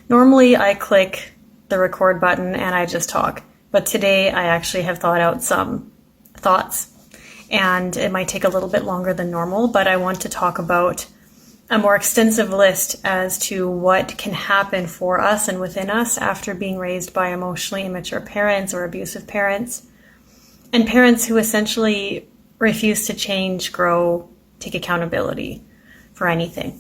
Normally I click the record button and I just talk, but today I actually have thought out some thoughts, and it might take a little bit longer than normal, but I want to talk about a more extensive list as to what can happen for us and within us after being raised by emotionally immature parents or abusive parents, and parents who essentially refuse to change, grow, take accountability for anything.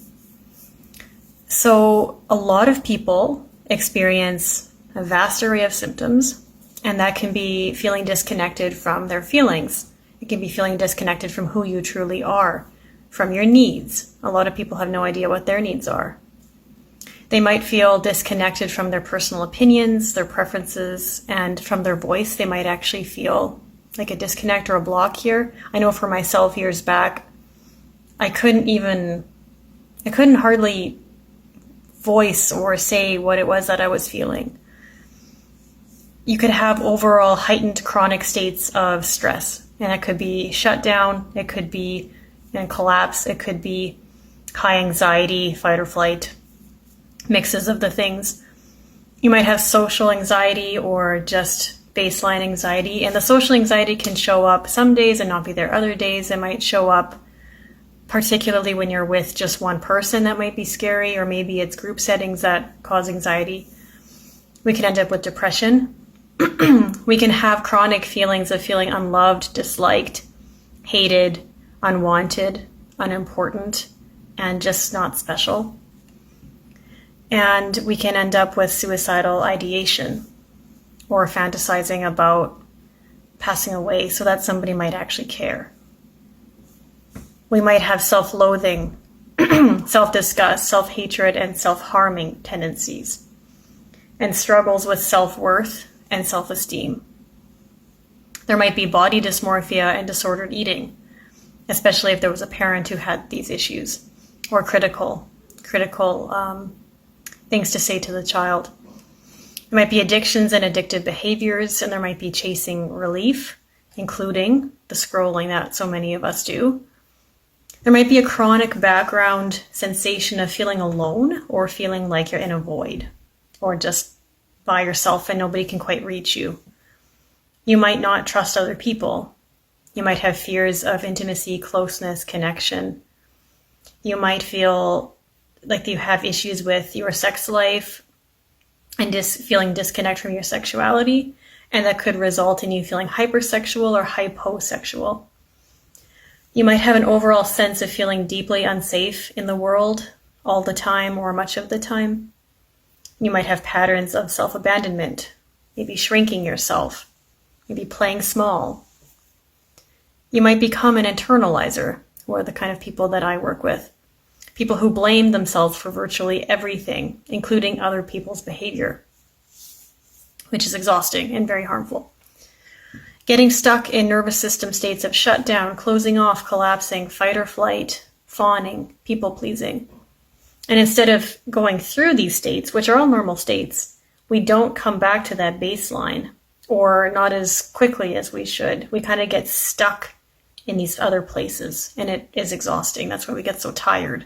So a lot of people experience a vast array of symptoms, and that can be feeling disconnected from their feelings. It can be feeling disconnected from who you truly are, from your needs. A lot of people have no idea what their needs are. They might feel disconnected from their personal opinions, their preferences, and from their voice. They might actually feel like a disconnect or a block here. I know for myself years back, I couldn't hardly voice or say what it was that I was feeling. You could have overall heightened chronic states of stress, and it could be shutdown, it could be collapse, it could be high anxiety, fight or flight, mixes of the things. You might have social anxiety or just baseline anxiety, and the social anxiety can show up some days and not be there other days. It might show up particularly when you're with just one person. That might be scary, or maybe it's group settings that cause anxiety. We can end up with depression. We can have chronic feelings of feeling unloved, disliked, hated, unwanted, unimportant, and just not special. And we can end up with suicidal ideation or fantasizing about passing away so that somebody might actually care. We might have self-loathing, self-disgust, self-hatred, and self-harming tendencies, and struggles with self-worth and self-esteem. There might be body dysmorphia and disordered eating, especially if there was a parent who had these issues, or critical things to say to the child. There might be addictions and addictive behaviors, and there might be chasing relief, including the scrolling that so many of us do. There might be a chronic background sensation of feeling alone, or feeling like you're in a void, or just by yourself and nobody can quite reach you. You might not trust other people. You might have fears of intimacy, closeness, connection. You might feel like you have issues with your sex life and feeling disconnect from your sexuality, and that could result in you feeling hypersexual or hyposexual. You might have an overall sense of feeling deeply unsafe in the world all the time or much of the time. You might have patterns of self-abandonment, maybe shrinking yourself, maybe playing small. You might become an internalizer, who are the kind of people that I work with. People who blame themselves for virtually everything, including other people's behavior, which is exhausting and very harmful. Getting stuck in nervous system states of shutdown, closing off, collapsing, fight or flight, fawning, people-pleasing. And instead of going through these states, which are all normal states, we don't come back to that baseline, or not as quickly as we should. We kind of get stuck in these other places, and it is exhausting. That's why we get so tired.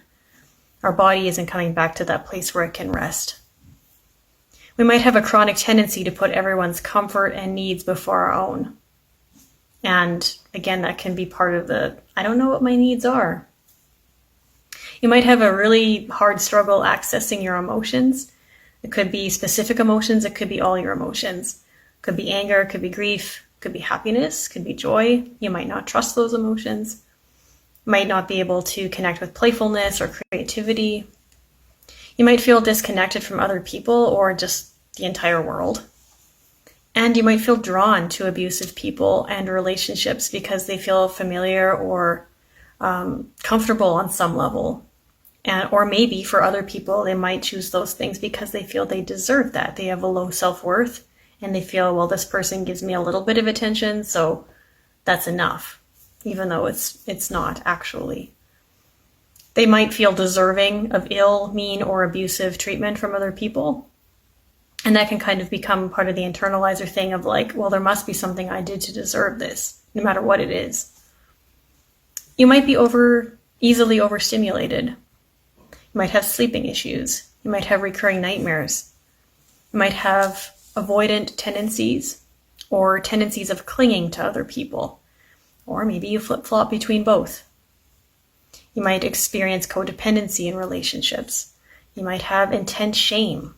Our body isn't coming back to that place where it can rest. We might have a chronic tendency to put everyone's comfort and needs before our own. And again, that can be part of I don't know what my needs are. You might have a really hard struggle accessing your emotions. It could be specific emotions. It could be all your emotions. It could be anger. It could be grief. It could be happiness. It could be joy. You might not trust those emotions. You might not be able to connect with playfulness or creativity. You might feel disconnected from other people or just the entire world. And you might feel drawn to abusive people and relationships because they feel familiar or comfortable on some level. Or maybe for other people, they might choose those things because they feel they deserve that. They have a low self-worth and they feel, well, this person gives me a little bit of attention, so that's enough, even though it's not actually. They might feel deserving of ill, mean, or abusive treatment from other people. And that can kind of become part of the internalizer thing of like, well, there must be something I did to deserve this, no matter what it is. You might be easily overstimulated. You might have sleeping issues. You might have recurring nightmares. You might have avoidant tendencies or tendencies of clinging to other people, or maybe you flip-flop between both. You might experience codependency in relationships. You might have intense shame,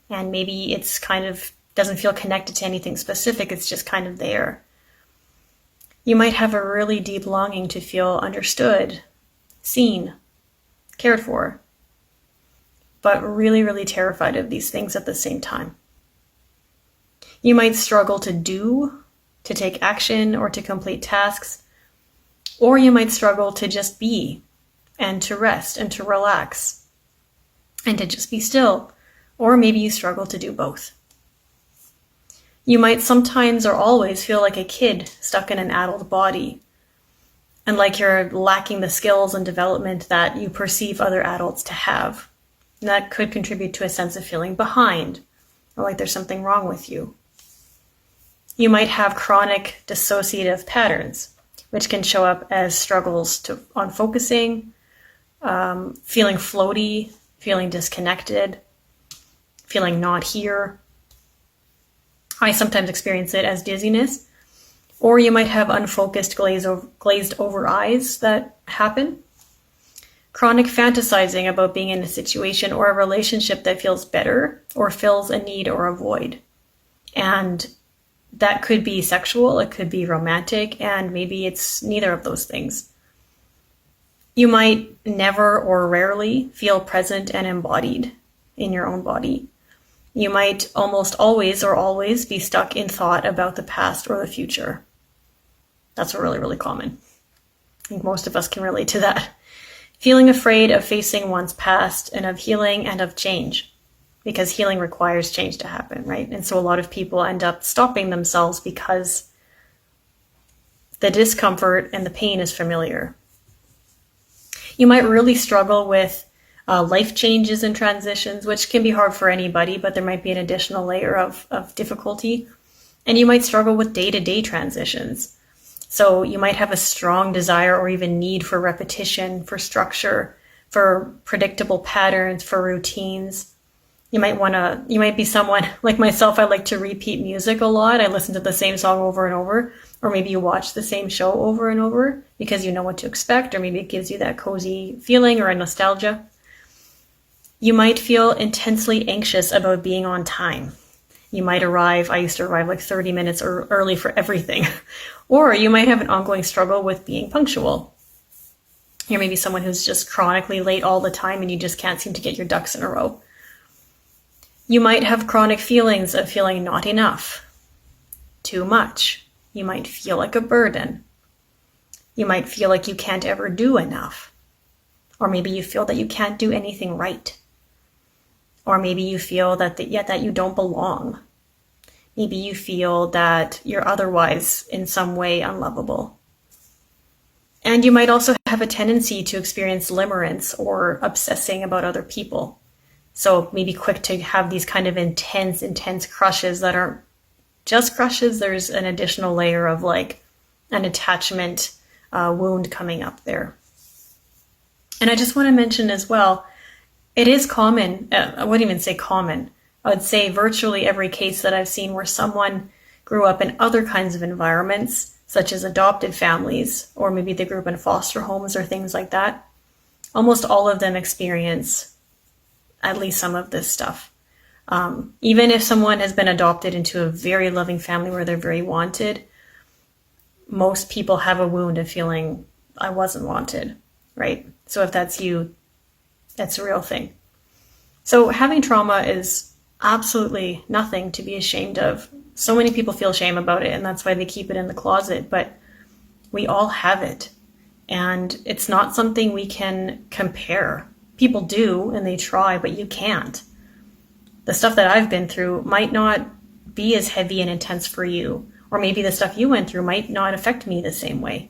and maybe it's kind of doesn't feel connected to anything specific, it's just kind of there. You might have a really deep longing to feel understood, seen, cared for, but really, really terrified of these things at the same time. You might struggle to take action, or to complete tasks, or you might struggle to just be, and to rest, and to relax, and to just be still, or maybe you struggle to do both. You might sometimes or always feel like a kid stuck in an adult body, and like you're lacking the skills and development that you perceive other adults to have. And that could contribute to a sense of feeling behind, or like there's something wrong with you. You might have chronic dissociative patterns, which can show up as struggles on focusing, feeling floaty, feeling disconnected, feeling not here. I sometimes experience it as dizziness, or you might have unfocused glazed over eyes that happen. Chronic fantasizing about being in a situation or a relationship that feels better or fills a need or a void. And that could be sexual, it could be romantic, and maybe it's neither of those things. You might never or rarely feel present and embodied in your own body. You might almost always be stuck in thought about the past or the future. That's really, really common. I think most of us can relate to that. Feeling afraid of facing one's past and of healing and of change, because healing requires change to happen, right? And so a lot of people end up stopping themselves because the discomfort and the pain is familiar. You might really struggle with life changes and transitions, which can be hard for anybody, but there might be an additional layer of difficulty. And you might struggle with day-to-day transitions. So you might have a strong desire or even need for repetition, for structure, for predictable patterns, for routines. You might be someone like myself. I like to repeat music a lot. I listen to the same song over and over, or maybe you watch the same show over and over because you know what to expect, or maybe it gives you that cozy feeling or a nostalgia. You might feel intensely anxious about being on time. You might I used to arrive like 30 minutes early for everything. Or you might have an ongoing struggle with being punctual. You're maybe someone who's just chronically late all the time and you just can't seem to get your ducks in a row. You might have chronic feelings of feeling not enough, too much. You might feel like a burden. You might feel like you can't ever do enough. Or maybe you feel that you can't do anything right. Or maybe you feel that you don't belong. Maybe you feel that you're otherwise in some way unlovable. And you might also have a tendency to experience limerence or obsessing about other people. So maybe quick to have these kind of intense crushes that aren't just crushes. There's an additional layer of like an attachment wound coming up there. And I just want to mention as well, it is common, I wouldn't even say common, I would say virtually every case that I've seen where someone grew up in other kinds of environments, such as adopted families, or maybe they grew up in foster homes or things like that, almost all of them experience at least some of this stuff. Even if someone has been adopted into a very loving family where they're very wanted, most people have a wound of feeling, I wasn't wanted, right? So if that's you, that's a real thing. So having trauma is absolutely nothing to be ashamed of. So many people feel shame about it, and that's why they keep it in the closet, but we all have it. And it's not something we can compare. People do, and they try, but you can't. The stuff that I've been through might not be as heavy and intense for you, or maybe the stuff you went through might not affect me the same way.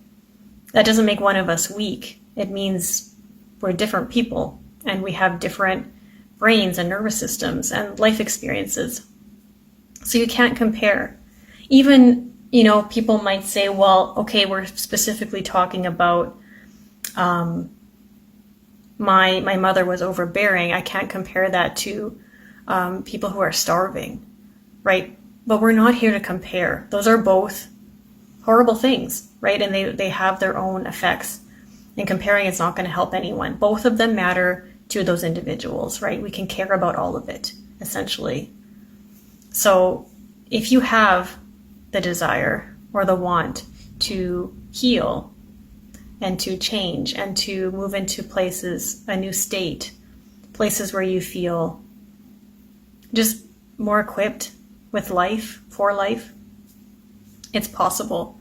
That doesn't make one of us weak. It means we're different people, and we have different brains and nervous systems and life experiences. So you can't compare. Even, people might say, well, okay, we're specifically talking about my mother was overbearing. I can't compare that to people who are starving, right? But we're not here to compare. Those are both horrible things, right? And they have their own effects. And comparing is not going to help anyone. Both of them matter to those individuals, right? We can care about all of it, essentially. So if you have the desire or the want to heal and to change and to move into places, a new state, places where you feel just more equipped with life, for life, it's possible.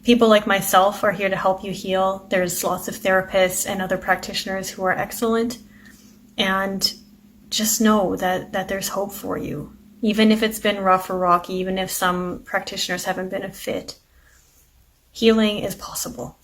People like myself are here to help you heal. There's lots of therapists and other practitioners who are excellent. And just know that there's hope for you. Even if it's been rough or rocky, even if some practitioners haven't been a fit, healing is possible.